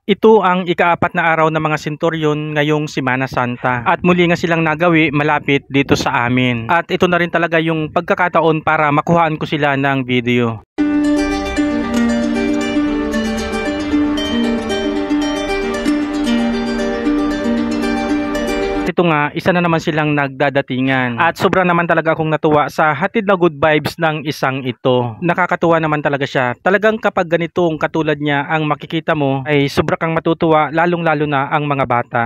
Ito ang ikaapat na araw ng mga senturyon ngayong Semana Santa. At muli nga silang nagawi malapit dito sa amin. At ito na rin talaga yung pagkakataon para makuhaan ko sila ng video. Ito nga, isa na naman silang nagdadatingan. At sobra naman talaga akong natuwa sa hatid na good vibes ng isang ito. Nakakatuwa naman talaga siya. Talagang kapag ganitong katulad niya ang makikita mo, ay sobra kang matutuwa, lalong-lalo na ang mga bata.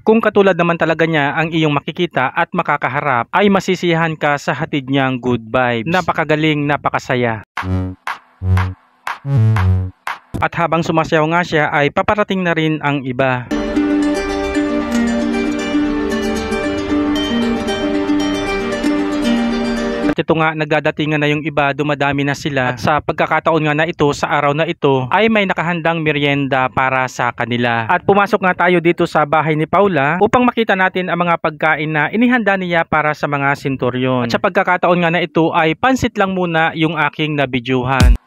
Kung katulad naman talaga niya ang iyong makikita at makakaharap, ay masisiyahan ka sa hatid niyang good vibes. Napakagaling, napakasaya. At habang sumasayaw nga siya, ay paparating na rin ang iba. At ito nga, nagdadatingan na yung iba, dumadami na sila. At sa pagkakataon nga na ito, sa araw na ito, ay may nakahandang merienda para sa kanila. At pumasok nga tayo dito sa bahay ni Paula upang makita natin ang mga pagkain na inihanda niya para sa mga senturyon. At sa pagkakataon nga na ito, ay pansit lang muna yung aking nabidyuhan.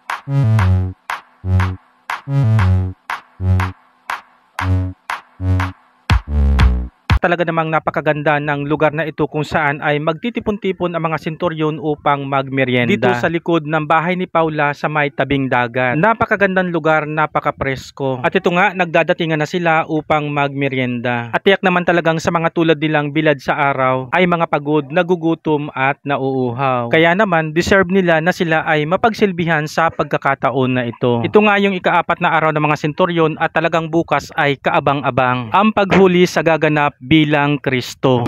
Talaga namang napakaganda ng lugar na ito kung saan ay magtitipon-tipon ang mga senturyon upang magmerienda. Dito sa likod ng bahay ni Paula sa may tabing dagat. Napakagandang lugar, napaka-presko. At ito nga, nagdadatingan na sila upang magmerienda. At tiyak naman talagang sa mga tulad nilang bilad sa araw ay mga pagod, nagugutom at nauuhaw. Kaya naman, deserve nila na sila ay mapagsilbihan sa pagkakataon na ito. Ito nga yung ikaapat na araw ng mga senturyon at talagang bukas ay kaabang-abang ang paghuli sa gaganap bilang Kristo.